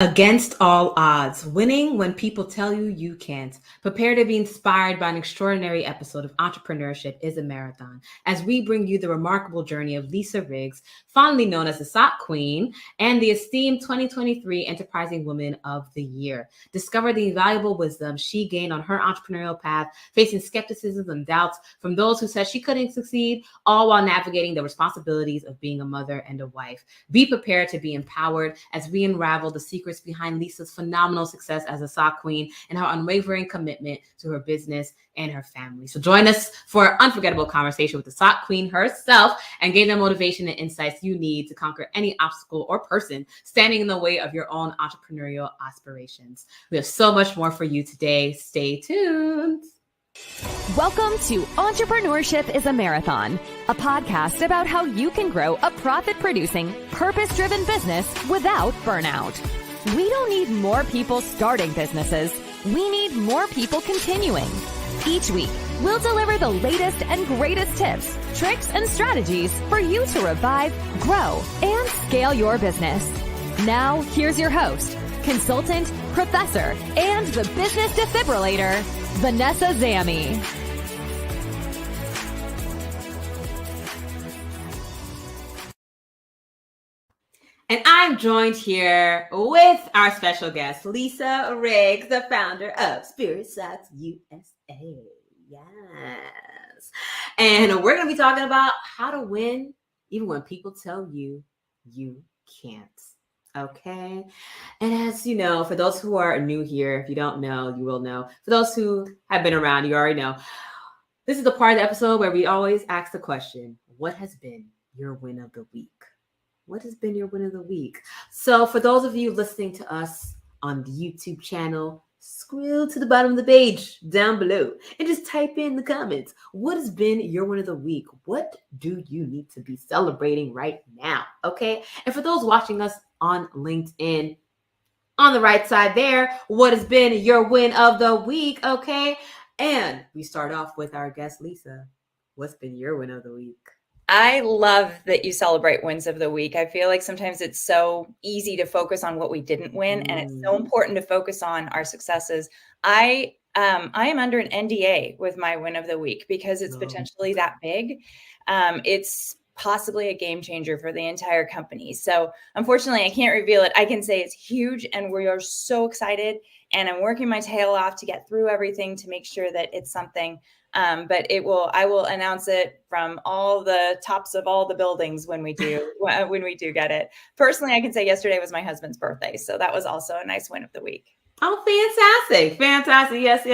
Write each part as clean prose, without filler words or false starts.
Against all odds, winning when people tell you you can't. Prepare to be inspired by an extraordinary episode of Entrepreneurship is a Marathon as we bring you the remarkable journey of Lisa Riggs, fondly known as the Sock Queen and the esteemed 2023 Enterprising Woman of the Year. Discover the invaluable wisdom she gained on her entrepreneurial path, facing skepticism and doubts from those who said she couldn't succeed, all while navigating the responsibilities of being a mother and a wife. Be prepared to be empowered as we unravel the secrets behind Lisa's phenomenal success as a Sock Queen and her unwavering commitment to her business and her family. So join us for an unforgettable conversation with the Sock Queen herself and gain the motivation and insights you need to conquer any obstacle or person standing in the way of your own entrepreneurial aspirations. We have so much more for you today. Stay tuned. Welcome to Entrepreneurship is a Marathon, a podcast about how you can grow a profit-producing, purpose-driven business without burnout. We don't need more people starting businesses. We need more people continuing. Each week, we'll deliver the latest and greatest tips, tricks, and strategies for you to revive, grow, and scale your business. Now, here's your host, consultant, professor, and the business defibrillator, Vanessa Zammi. And I'm joined here with our special guest, Lisa Riggs, the founder of Spirit Sox USA. Yes. And we're going to be talking about how to win even when people tell you you can't. Okay. And as you know, for those who are new here, if you don't know, you will know. For those who have been around, you already know. This is the part of the episode where we always ask the question, what has been your win of the week? What has been your win of the week? So for those of you listening to us on the YouTube channel, scroll to the bottom of the page down below and just type in the comments. What has been your win of the week? What do you need to be celebrating right now? Okay. And for those watching us on LinkedIn, on the right side there, what has been your win of the week? Okay. And we start off with our guest, Lisa. What's been your win of the week? I love that you celebrate wins of the week. I feel like sometimes it's so easy to focus on what we didn't win, and it's so important to focus on our successes. I am under an NDA with my win of the week because it's potentially that big. It's possibly a game changer for the entire company. So unfortunately, I can't reveal it. I can say it's huge, and we are so excited. And I'm working my tail off to get through everything to make sure that it's something. But I will announce it from all the tops of all the buildings when we do get it. Personally, I can say yesterday was my husband's birthday. So that was also a nice win of the week. Oh, fantastic. Fantastic. Yes.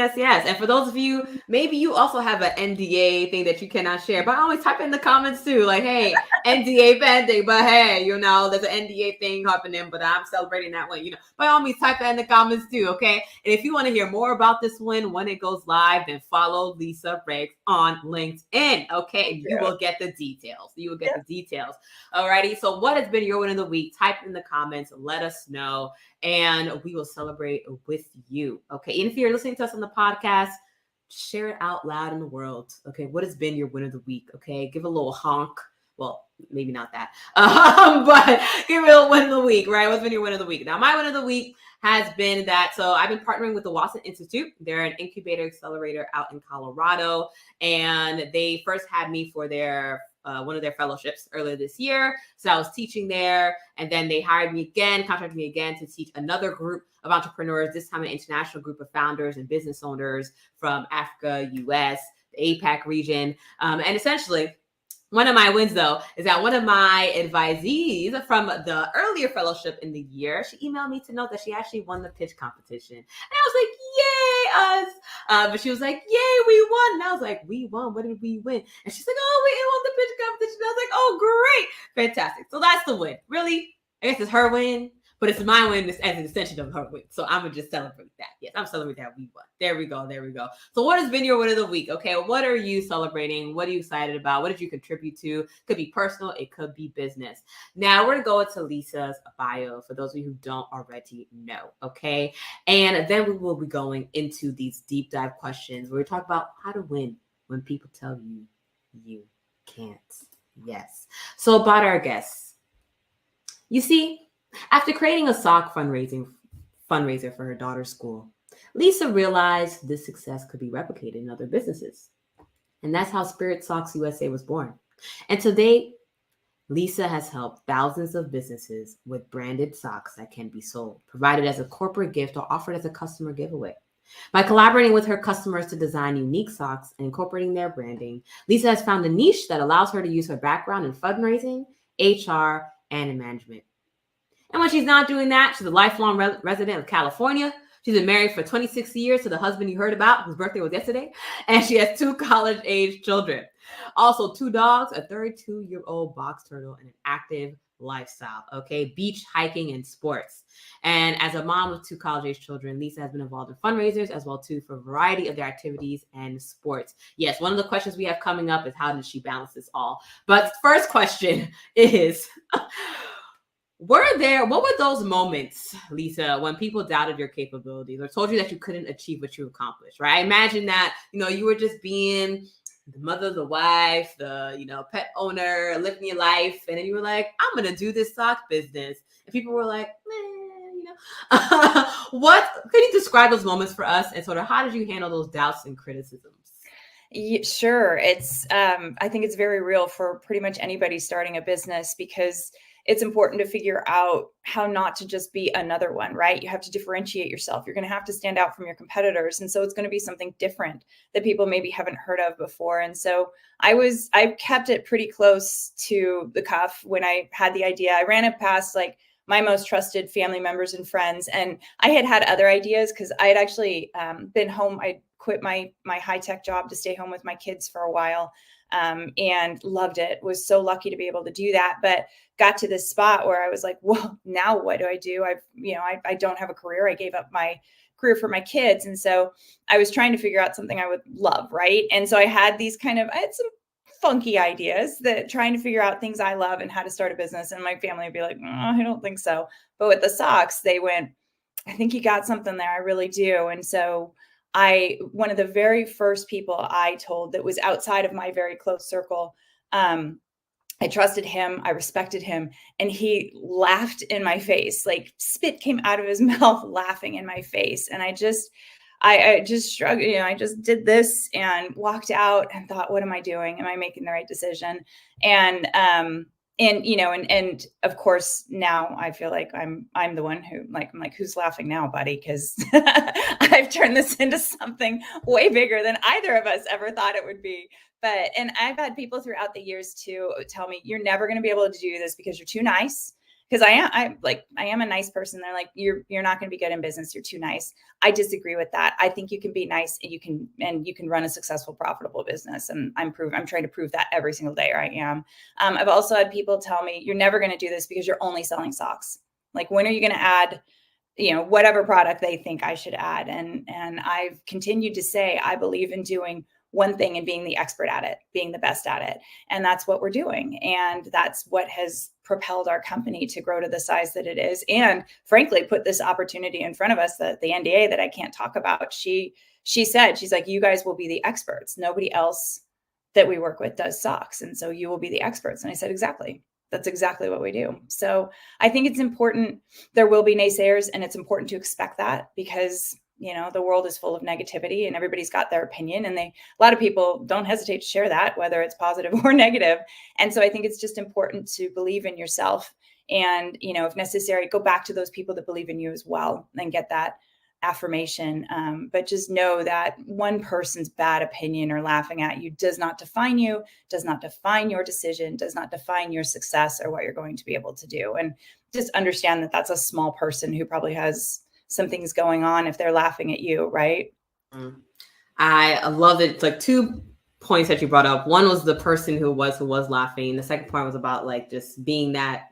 And for those of you, maybe you also have an NDA thing that you cannot share, but always type in the comments too. Like, hey, NDA pending, but hey, there's an NDA thing happening, but I'm celebrating that one. By all means, type that in the comments too, okay? And if you want to hear more about this win when it goes live, then follow Lisa Riggs on LinkedIn, okay? And you will get the details. Alrighty. So what has been your win of the week? Type in the comments. Let us know. And we will celebrate with you. Okay. And if you're listening to us on the podcast, share it out loud in the world. Okay. What has been your win of the week? Okay. Give a little honk. Well, maybe not that. But give it a win of the week, right? What's been your win of the week? Now, my win of the week has been that. So I've been partnering with the Watson Institute. They're an incubator accelerator out in Colorado. And they first had me for their one of their fellowships earlier this year. So I was teaching there, and then they contracted me again to teach another group of entrepreneurs, this time an international group of founders and business owners from Africa, US, the APAC region. And essentially, one of my wins, though, is that one of my advisees from the earlier fellowship in the year, she emailed me to note that she actually won the pitch competition. And I was like, yay, us. But she was like, yay, we won. And I was like, we won. What did we win? And she's like, oh, we won the pitch competition. I was like, oh, great. Fantastic. So that's the win. Really, I guess it's her win. But it's my win as an extension of her win. So I'm going to just celebrate that. Yes, I'm celebrating that we won. There we go. So what has been your win of the week? Okay, what are you celebrating? What are you excited about? What did you contribute to? It could be personal. It could be business. Now we're going to go into Lisa's bio for those of you who don't already know. Okay, and then we will be going into these deep dive questions where we talk about how to win when people tell you you can't. Yes. So about our guests. You see, After creating a sock fundraiser for her daughter's school, Lisa realized this success could be replicated in other businesses. And that's how Spirit Sox USA was born. And to date, Lisa has helped thousands of businesses with branded socks that can be sold, provided as a corporate gift or offered as a customer giveaway. By collaborating with her customers to design unique socks and incorporating their branding, Lisa has found a niche that allows her to use her background in fundraising, HR, and in management. And when she's not doing that, she's a lifelong resident of California. She's been married for 26 years to the husband you heard about, whose birthday was yesterday. And she has 2 college-age children. Also 2 dogs, a 32-year-old box turtle, and an active lifestyle, okay? Beach, hiking, and sports. And as a mom of 2 college-age children, Lisa has been involved in fundraisers as well, too, for a variety of their activities and sports. Yes, one of the questions we have coming up is how did she balance this all? But first question is... what were those moments, Lisa, when people doubted your capabilities or told you that you couldn't achieve what you accomplished, right? I imagine that, you were just being the mother, the wife, the, pet owner, living your life. And then you were like, I'm going to do this sock business. And people were like, what, could you describe those moments for us? And sort of how did you handle those doubts and criticisms? Yeah, sure. It's, I think it's very real for pretty much anybody starting a business, because it's important to figure out how not to just be another one, right? You have to differentiate yourself. You're going to have to stand out from your competitors. And so it's going to be something different that people maybe haven't heard of before. And so I kept it pretty close to the cuff when I had the idea. I ran it past like my most trusted family members and friends. And I had other ideas because I had actually been home. I quit my high-tech job to stay home with my kids for a while. And loved it. Was so lucky to be able to do that, but got to this spot where I was like, well, now what do I do? I don't have a career. I gave up my career for my kids. And so I was trying to figure out something I would love. Right. And so I had some funky ideas that trying to figure out things I love and how to start a business. And my family would be like, I don't think so. But with the socks, they went, I think you got something there. I really do. And so one of the very first people I told that was outside of my very close circle, I trusted him, I respected him, and he laughed in my face, like spit came out of his mouth laughing in my face. And I just shrugged, I just did this and walked out and thought, what am I doing? Am I making the right decision? And of course now I feel like I'm the one who I'm like, who's laughing now, buddy? Because I've turned this into something way bigger than either of us ever thought it would be. And I've had people throughout the years too tell me, you're never going to be able to do this because you're too nice. Because I am a nice person. They're like, you're not going to be good in business. You're too nice. I disagree with that. I think you can be nice and you can run a successful, profitable business. And I'm trying to prove that every single day. I am. I've also had people tell me, you're never going to do this because you're only selling socks. Like, when are you going to add, whatever product they think I should add? And I've continued to say, I believe in doing one thing and being the expert at it, being the best at it. And that's what we're doing. And that's what has propelled our company to grow to the size that it is. And frankly, put this opportunity in front of us, the NDA that I can't talk about. She said, she's like, you guys will be the experts. Nobody else that we work with does socks. And so you will be the experts. And I said, exactly. That's exactly what we do. So I think it's important. There will be naysayers, and it's important to expect that, because the world is full of negativity and everybody's got their opinion, and a lot of people don't hesitate to share that, whether it's positive or negative. And so I think it's just important to believe in yourself and, if necessary, go back to those people that believe in you as well and get that affirmation. But just know that one person's bad opinion or laughing at you does not define you, does not define your decision, does not define your success or what you're going to be able to do. And just understand that that's a small person who probably has some things going on if they're laughing at you, right? I love it. It's like 2 points that you brought up. One was the person who was laughing. The second part was about like just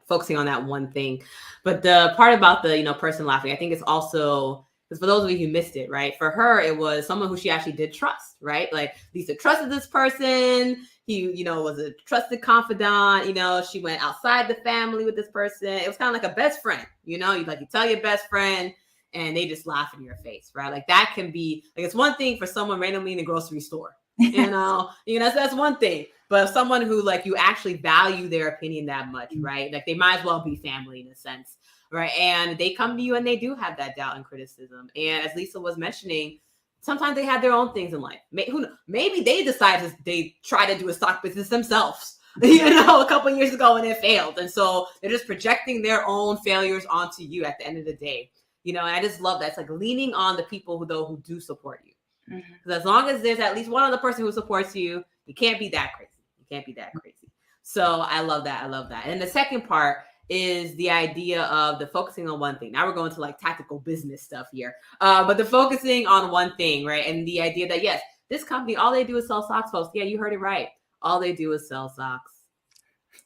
focusing on that one thing. But the part about the person laughing, I think it's also, because for those of you who missed it, right? For her, it was someone who she actually did trust, right? Like, Lisa trusted this person. He, was a trusted confidant. She went outside the family with this person. It was kind of like a best friend. You tell your best friend, and they just laugh in your face, right? Like, that can be like, it's one thing for someone randomly in the grocery store, that's one thing. But someone who like you actually value their opinion that much, right? Like, they might as well be family in a sense, right? And they come to you and they do have that doubt and criticism. And as Lisa was mentioning, sometimes they have their own things in life. Maybe they decided they try to do a stock business themselves, a couple of years ago and it failed. And so they're just projecting their own failures onto you at the end of the day. And I just love that. It's like leaning on the people who do support you. Because as long as there's at least one other person who supports you, you can't be that crazy. So I love that. And the second part is the idea of the focusing on one thing. Now we're going to like tactical business stuff here. But the focusing on one thing, right? And the idea that, yes, this company, all they do is sell socks, folks. Yeah, you heard it right. All they do is sell socks.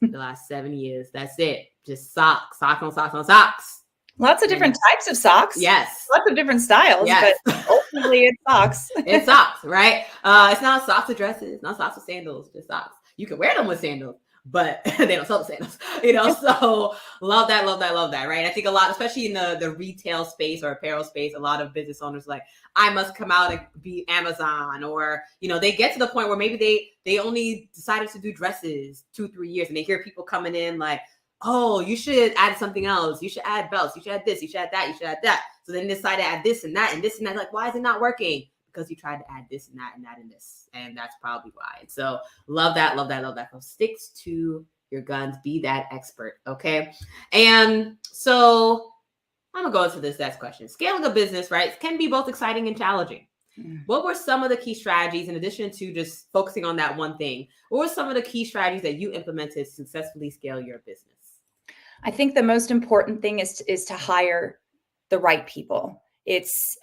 The last 7 years. That's it. Just socks on socks. Lots of different types of socks. Yes. Lots of different styles, yes. But ultimately it's socks. It's socks, right? It's not socks with dresses, not socks with sandals, just socks. You can wear them with sandals, but they don't sell the sandals, so love that, right? I think a lot, especially in the retail space or apparel space, a lot of business owners like, I must come out and be Amazon, or, they get to the point where maybe they only decided to do dresses 2-3 years, and they hear people coming in like, oh, you should add something else. You should add belts. You should add this. You should add that. You should add that. So then they decide to add this and that and this and that. Like, why is it not working? Because you tried to add this and that and that and this. And that's probably why. And so love that. So stick to your guns. Be that expert. Okay. And so I'm going to go into this next question. Scaling a business, right, can be both exciting and challenging. What were some of the key strategies, in addition to just focusing on that one thing? What were some of the key strategies that you implemented to successfully scale your business? I think the most important thing is to hire the right people. It's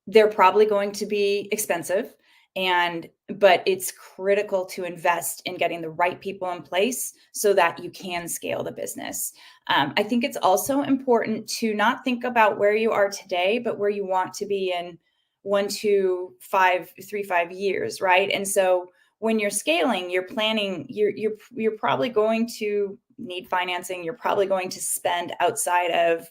they're probably going to be expensive, but it's critical to invest in getting the right people in place so that you can scale the business. I think it's also important to not think about where you are today, but where you want to be in 1 to 5 years, right? And so when you're scaling, you're planning, you're probably going to need financing. You're probably going to spend outside of,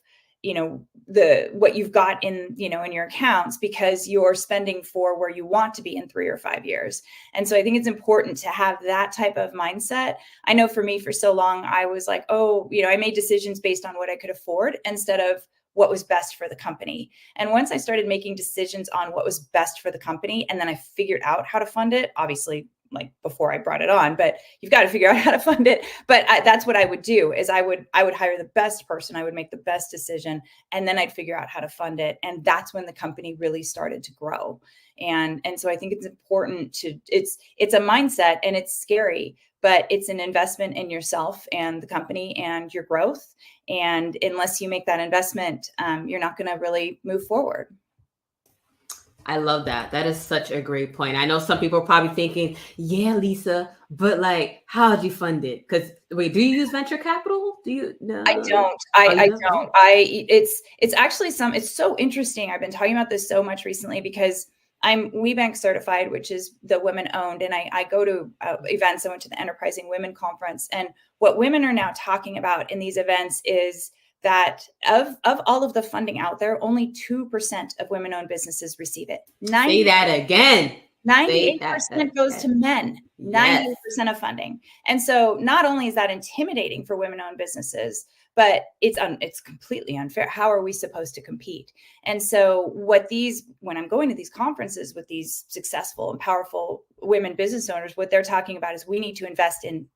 what you've got in your accounts, because you're spending for where you want to be in 3 or 5 years. And so I think it's important to have that type of mindset. I know for me, for so long, I was like, I made decisions based on what I could afford instead of what was best for the company. And once I started making decisions on what was best for the company, and then I figured out how to fund it, obviously, like before I brought it on, but you've got to figure out how to fund it. But that's what I would do, is I would hire the best person. I would make the best decision, and then I'd figure out how to fund it. And that's when the company really started to grow. And so I think it's important it's a mindset, and it's scary, but it's an investment in yourself and the company and your growth. And unless you make that investment, you're not going to really move forward. I love that. That is such a great point. I know some people are probably thinking, yeah, Lisa, but like, how'd you fund it? Because wait, do you use venture capital? Do you? No, I don't. I don't. It's actually it's so interesting. I've been talking about this so much recently because I'm WeBank certified, which is the women owned. And I go to events. I went to the Enterprising Women Conference. And what women are now talking about in these events is that of all of the funding out there, only 2% of women-owned businesses receive it. Say that again. 98% goes to men. 98% of funding. And so not only is that intimidating for women-owned businesses, but it's completely unfair. How are we supposed to compete? And so when I'm going to these conferences with these successful and powerful women business owners, what they're talking about is we need to invest in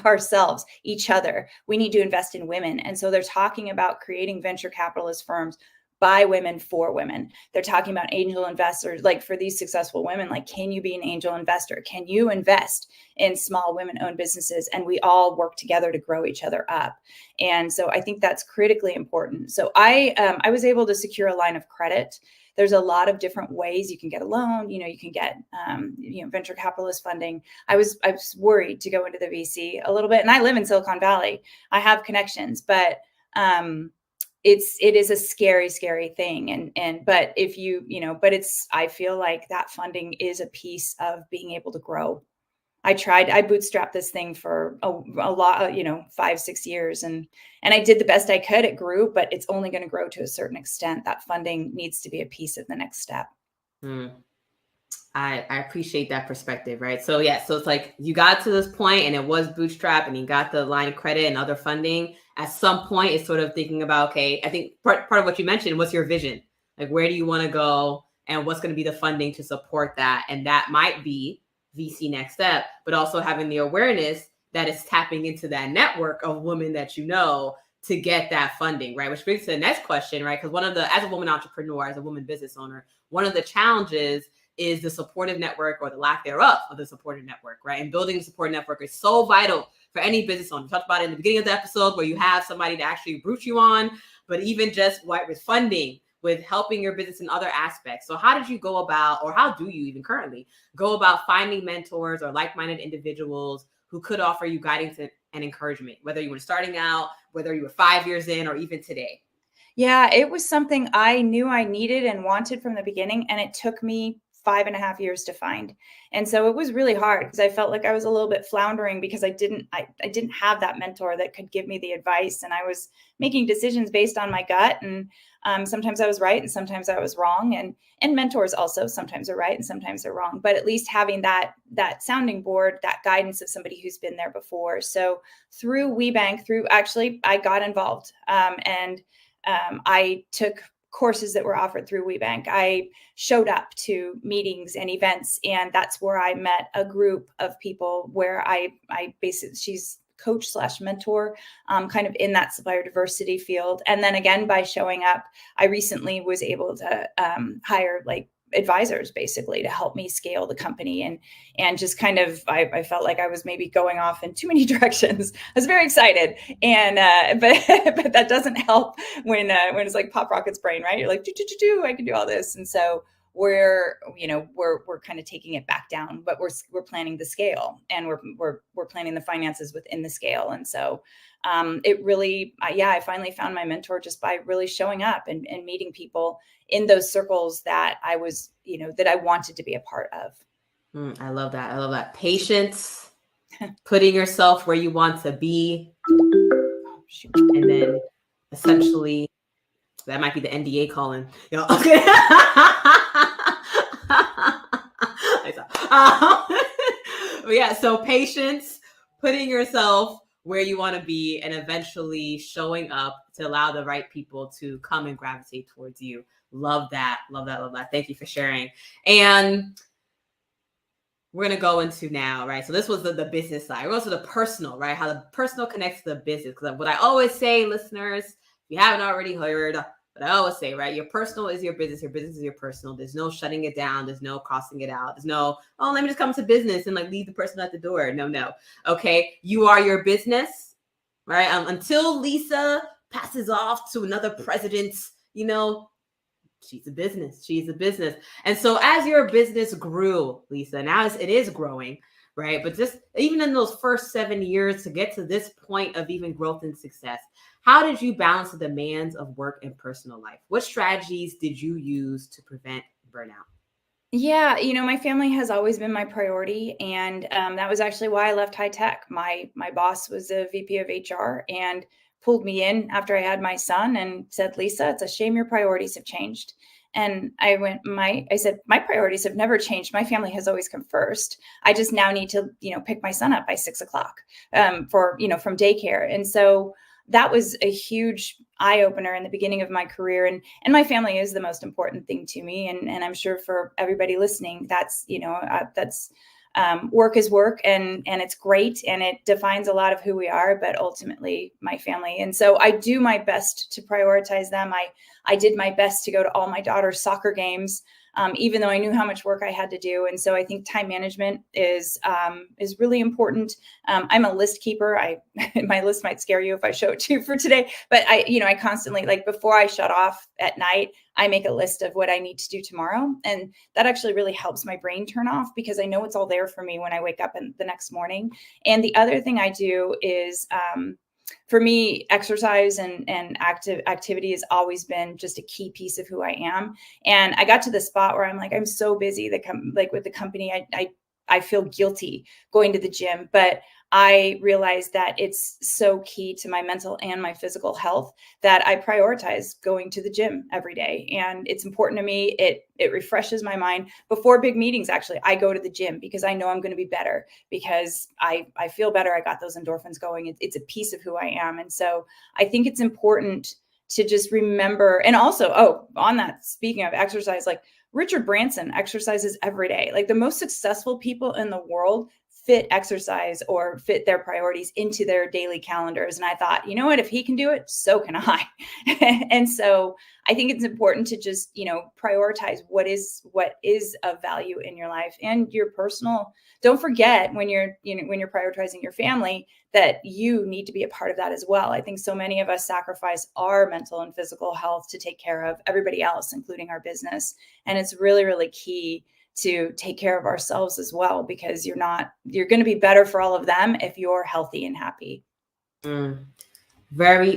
ourselves, each other. We need to invest in women. And so they're talking about creating venture capitalist firms by women for women. They're talking about angel investors, like for these successful women, like, can you be an angel investor? Can you invest in small women-owned businesses? And we all work together to grow each other up. And so I think that's critically important. So I was able to secure a line of credit. There's a lot of different ways you can get a loan. You can get venture capitalist funding. I was worried to go into the VC a little bit, and I live in Silicon Valley. I have connections, but it is a scary thing. But if I feel like that funding is a piece of being able to grow. I bootstrapped this thing for a lot, 5-6 years, and I did the best I could. It grew, but it's only going to grow to a certain extent. That funding needs to be a piece of the next step. I appreciate that perspective, right? So yeah, so it's like you got to this point and it was bootstrap and you got the line of credit and other funding. At some point, it's sort of thinking about, okay, I think part of what you mentioned, what's your vision? Like, where do you want to go and what's going to be the funding to support that? And that might be VC next step, but also having the awareness that it's tapping into that network of women that you know to get that funding, right? Which brings to the next question, right? Because as a woman entrepreneur, as a woman business owner, one of the challenges is the supportive network or the lack thereof of the supportive network, right? And building a support network is so vital for any business owner. We talked about it in the beginning of the episode where you have somebody to actually root you on, but even just with funding, with helping your business in other aspects. So how did you go about, or how do you even currently go about finding mentors or like-minded individuals who could offer you guidance and encouragement, whether you were starting out, whether you were 5 years in, or even today? Yeah, it was something I knew I needed and wanted from the beginning, and it took me 5.5 years to find. And so it was really hard because I felt like I was a little bit floundering because I didn't have that mentor that could give me the advice, and I was making decisions based on my gut. And sometimes I was right and sometimes I was wrong. And mentors also sometimes are right and sometimes they're wrong. But at least having that sounding board, that guidance of somebody who's been there before. So through WeBank, I got involved, and I took courses that were offered through WeBank. I showed up to meetings and events, and that's where I met a group of people where I basically, she's coach / mentor, kind of in that supplier diversity field. And then again, by showing up, I recently was able to hire advisors basically to help me scale the company, and just kind of I felt like I was maybe going off in too many directions. I was very excited, and but that doesn't help when it's like Pop Rocket's brain, right? You're like, I can do all this. And so we're kind of taking it back down, but we're planning the scale, and we're planning the finances within the scale. And so it really, I finally found my mentor just by really showing up and meeting people in those circles that I was, that I wanted to be a part of. I love that. I love that. Patience, putting yourself where you want to be. And then essentially, that might be the NDA calling. Okay. But yeah, so patience, putting yourself where you want to be, and eventually showing up to allow the right people to come and gravitate towards you. Love that. Love that. Love that. Thank you for sharing. And we're going to go into now, right? So this was the business side. We're also the personal, right? How the personal connects to the business. Because what I always say, listeners, if you haven't already heard, but I always say, right, your personal is your business is your personal. There's no shutting it down. There's no crossing it out. There's no, let me just come to business and leave the person at the door. No. Okay. You are your business, right? Until Lisa passes off to another president, she's a business. And so as your business grew, Lisa, now it is growing, right? But just even in those first 7 years to get to this point of even growth and success, how did you balance the demands of work and personal life? What strategies did you use to prevent burnout? Yeah, my family has always been my priority. And that was actually why I left high tech. My boss was a VP of HR and pulled me in after I had my son and said, Lisa, it's a shame your priorities have changed. And I said, my priorities have never changed. My family has always come first. I just now need to, pick my son up by 6 o'clock from daycare. And so that was a huge eye opener in the beginning of my career. And my family is the most important thing to me. And I'm sure for everybody listening, that's work is work, and it's great. And it defines a lot of who we are, but ultimately my family. And so I do my best to prioritize them. I did my best to go to all my daughter's soccer games, even though I knew how much work I had to do. And so I think time management is really important. I'm a list keeper. My list might scare you if I show it to you for today, but I constantly, before I shut off at night, I make a list of what I need to do tomorrow. And that actually really helps my brain turn off because I know it's all there for me when I wake up the next morning. And the other thing I do is, for me, exercise and activity has always been just a key piece of who I am. And I got to the spot where I'm so busy with the company, I feel guilty going to the gym, but I realized that it's so key to my mental and my physical health that I prioritize going to the gym every day. And it's important to me. It refreshes my mind. Before big meetings, actually, I go to the gym because I know I'm going to be better, because I feel better. I got those endorphins going. It's a piece of who I am. And so I think it's important to just remember. And also, on that, speaking of exercise, like Richard Branson exercises every day. Like the most successful people in the world fit exercise or fit their priorities into their daily calendars. And I thought, you know what, if he can do it, so can I. And so I think it's important to just, prioritize what is of value in your life and your personal. Don't forget when you're prioritizing your family that you need to be a part of that as well. I think so many of us sacrifice our mental and physical health to take care of everybody else, including our business. And it's really, really key to take care of ourselves as well, because you're going to be better for all of them if you're healthy and happy.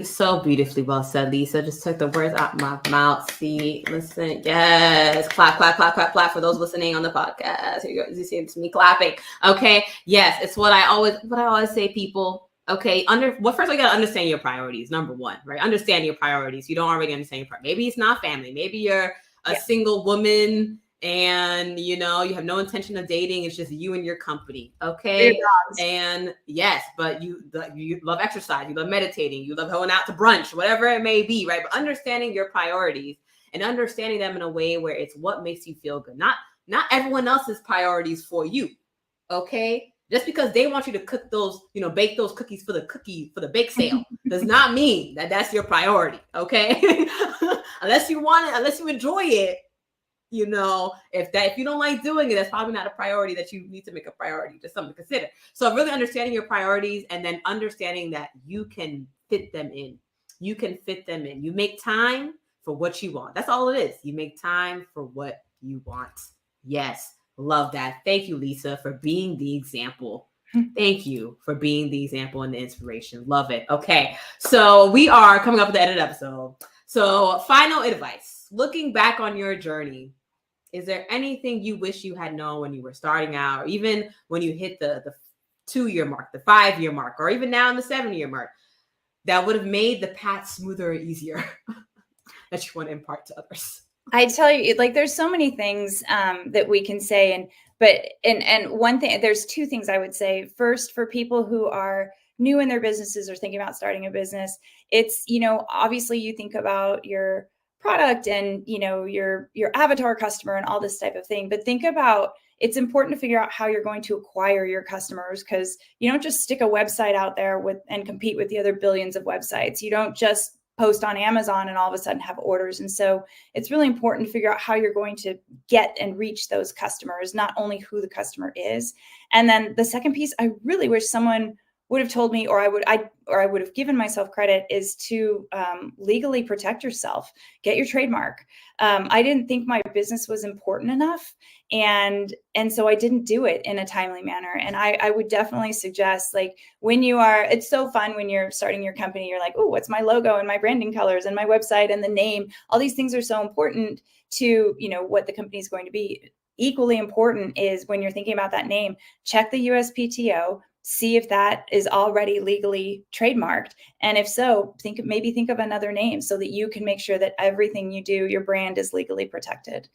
So beautifully well said, Lisa. Just took the words out my mouth. See, listen, yes, clap, clap, clap, clap, clap for those listening on the podcast. Here you go. You see, it's me clapping. Okay, yes, it's what I always say, people. Okay, first you gotta understand your priorities. Number one, right? Understand your priorities. You don't already understand your priorities. Maybe it's not family. Maybe you're a single woman and you have no intention of dating. It's just you and your company. Okay. And yes, but you love exercise, you love meditating, you love going out to brunch, whatever it may be, right? But understanding your priorities and understanding them in a way where it's what makes you feel good, not everyone else's priorities for you. Okay. Just because they want you to cook those, bake those cookies for the bake sale does not mean that that's your priority. Okay. Unless you want it, unless you enjoy it, if you don't like doing it, that's probably not a priority that you need to make a priority, just something to consider. So really understanding your priorities and then understanding that you can fit them in. You can fit them in. You make time for what you want. That's all it is. You make time for what you want. Yes. Love that. Thank you, Lisa, for being the example. Thank you for being the example and the inspiration. Love it. Okay. So we are coming up with the end of the episode. So final advice, looking back on your journey, is there anything you wish you had known when you were starting out, or even when you hit the 2-year mark, the 5-year mark, or even now in the 7-year mark, that would have made the path smoother or easier that you want to impart to others? I tell you, like, there's so many things that we can say. And one thing, there's 2 things I would say. First, for people who are new in their businesses or thinking about starting a business, it's, obviously you think about your product and, your avatar customer and all this type of thing. But think about, it's important to figure out how you're going to acquire your customers, because you don't just stick a website out there and compete with the other billions of websites. You don't just post on Amazon and all of a sudden have orders. And so it's really important to figure out how you're going to get and reach those customers, not only who the customer is. And then the second piece, I really wish someone would have told me, or I would have given myself credit, is to legally protect yourself, get your trademark. I didn't think my business was important enough. And so I didn't do it in a timely manner. And I would definitely suggest, like, it's so fun when you're starting your company, you're like, oh, what's my logo and my branding colors and my website and the name? All these things are so important to, what the company is going to be. Equally important is when you're thinking about that name, check the USPTO, see if that is already legally trademarked. And if so, think of another name so that you can make sure that everything you do, your brand, is legally protected.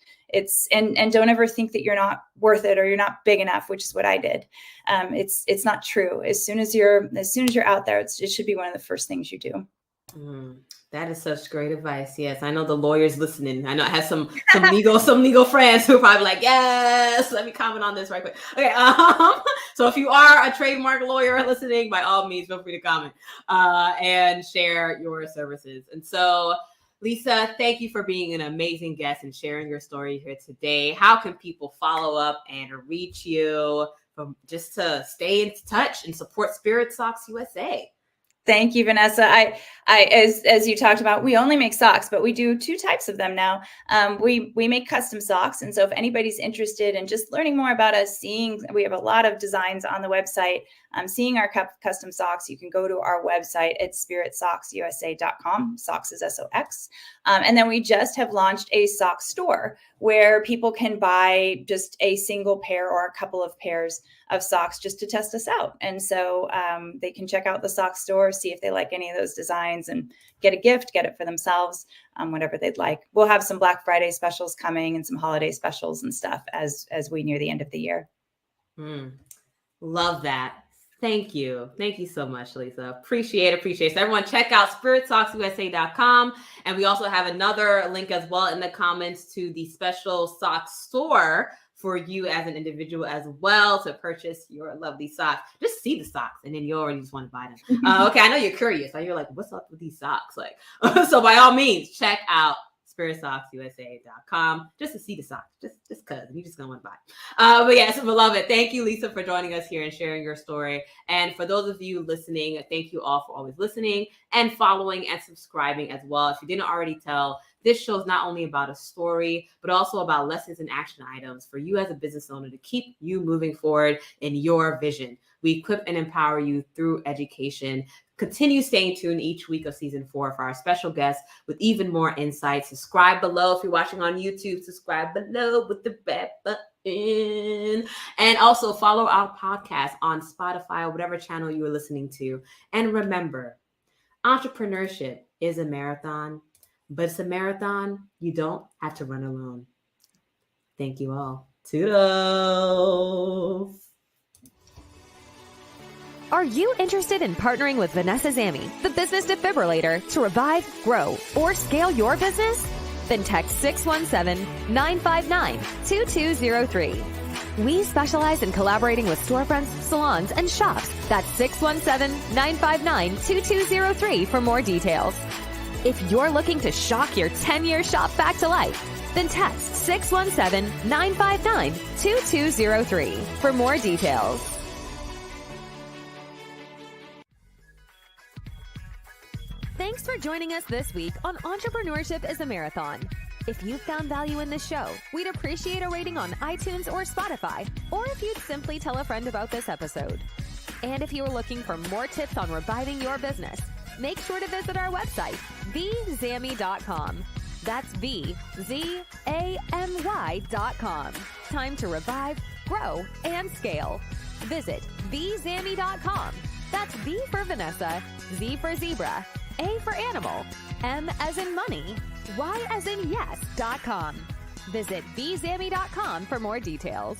And don't ever think that you're not worth it or you're not big enough, which is what I did. It's not true. As soon as you're out there, it should be one of the first things you do. That is such great advice. Yes, I know the lawyers listening. I know I have some legal friends who are probably like, yes, let me comment on this right quick. Okay, so if you are a trademark lawyer listening, by all means, feel free to comment and share your services. And so, Lisa, thank you for being an amazing guest and sharing your story here today. How can people follow up and reach you just to stay in touch and support Spirit Soxs USA? Thank you, Vanessa. As you talked about, we only make socks, but we do 2 types of them now. We make custom socks. And so if anybody's interested in just learning more about us, we have a lot of designs on the website. seeing our custom socks, you can go to our website at spiritsoxsusa.com. Soxs is SOX. And then we just have launched a sock store where people can buy just a single pair or a couple of pairs of socks just to test us out. And so they can check out the sock store, see if they like any of those designs, and get a gift, get it for themselves, whatever they'd like. We'll have some Black Friday specials coming and some holiday specials and stuff as we near the end of the year. Love that. Thank you. Thank you so much, Lisa. Appreciate it. So everyone check out spiritsoxsusa.com. And we also have another link as well in the comments to the special sock store for you as an individual as well to purchase your lovely socks. Just see the socks and then you already just want to buy them. Okay, I know you're curious. You're like, what's up with these socks? Like, so by all means, check out spiritsoxsusa.com just to see the socks, just because you're just gonna want to buy. But yes, beloved, thank you, Lisa, for joining us here and sharing your story. And for those of you listening, thank you all for always listening and following and subscribing as well. If you didn't already tell, this show is not only about a story, but also about lessons and action items for you as a business owner to keep you moving forward in your vision. We equip and empower you through education. Continue staying tuned each week of season 4 for our special guests with even more insights. Subscribe below if you're watching on YouTube. Subscribe below with the red button. And also follow our podcast on Spotify or whatever channel you are listening to. And remember, entrepreneurship is a marathon, but it's a marathon you don't have to run alone. Thank you all. Toodles. Are you interested in partnering with Vanessa Zammy, the business defibrillator, to revive, grow, or scale your business? Then text 617-959-2203. We specialize in collaborating with storefronts, salons, and shops. That's 617-959-2203 for more details. If you're looking to shock your 10-year shop back to life, then text 617-959-2203 for more details. Thanks for joining us this week on Entrepreneurship is a Marathon. If you found value in this show, we'd appreciate a rating on iTunes or Spotify, or if you'd simply tell a friend about this episode. And if you're looking for more tips on reviving your business, make sure to visit our website, vzamy.com. That's VZAMY.com. Time to revive, grow, and scale. Visit vzamy.com. That's V for Vanessa, Z for zebra, A for animal, M as in money, Y as in yes.com. Visit vzamy.com for more details.